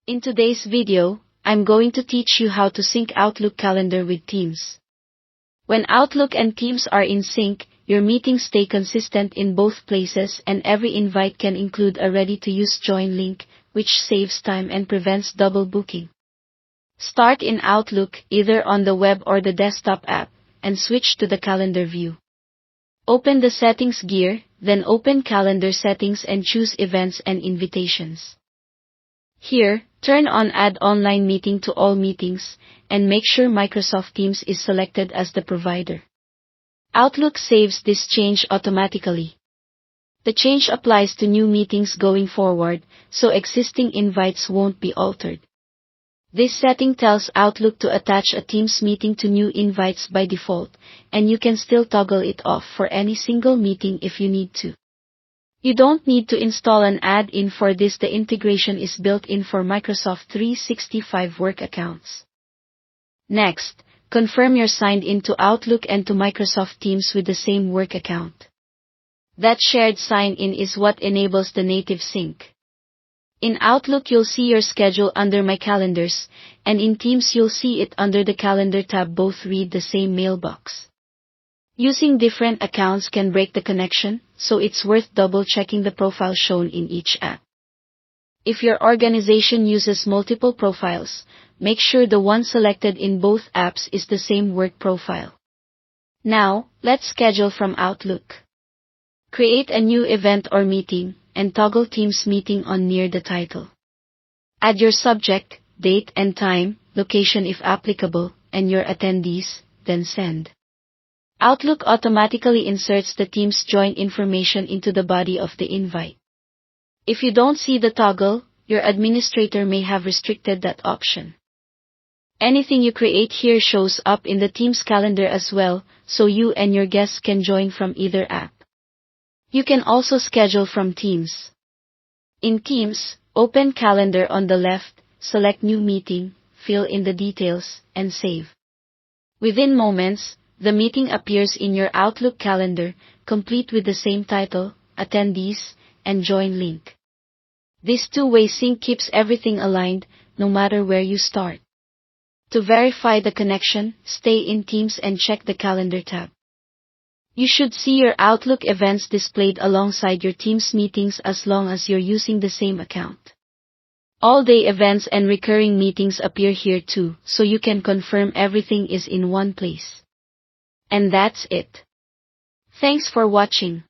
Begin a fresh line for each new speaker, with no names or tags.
In today's video, I'm going to teach you how to sync Outlook calendar with Teams. When Outlook and Teams are in sync, your meetings stay consistent in both places and every invite can include a ready-to-use join link, which saves time and prevents double booking. Start in Outlook, either on the web or the desktop app, and switch to the calendar view. Open the settings gear, then open calendar settings and choose events and invitations. Here, turn on Add Online Meeting to all meetings, and make sure Microsoft Teams is selected as the provider. Outlook saves this change automatically. The change applies to new meetings going forward, so existing invites won't be altered. This setting tells Outlook to attach a Teams meeting to new invites by default, and you can still toggle it off for any single meeting if you need to. You don't need to install an add-in for this. The integration is built in for Microsoft 365 work accounts. Next, confirm you're signed into Outlook and to Microsoft Teams with the same work account. That shared sign-in is what enables the native sync. In Outlook you'll see your schedule under My Calendars, and in Teams you'll see it under the Calendar tab. Both read the same mailbox. Using different accounts can break the connection, so it's worth double-checking the profile shown in each app. If your organization uses multiple profiles, make sure the one selected in both apps is the same work profile. Now, let's schedule from Outlook. Create a new event or meeting, and toggle Teams meeting on near the title. Add your subject, date and time, location if applicable, and your attendees, then send. Outlook automatically inserts the Teams join information into the body of the invite. If you don't see the toggle, your administrator may have restricted that option. Anything you create here shows up in the Teams calendar as well, so you and your guests can join from either app. You can also schedule from Teams. In Teams, open Calendar on the left, select New Meeting, fill in the details, and save. Within moments, the meeting appears in your Outlook calendar, complete with the same title, attendees, and join link. This two-way sync keeps everything aligned, no matter where you start. To verify the connection, stay in Teams and check the Calendar tab. You should see your Outlook events displayed alongside your Teams meetings as long as you're using the same account. All-day events and recurring meetings appear here too, so you can confirm everything is in one place. And that's it. Thanks for watching.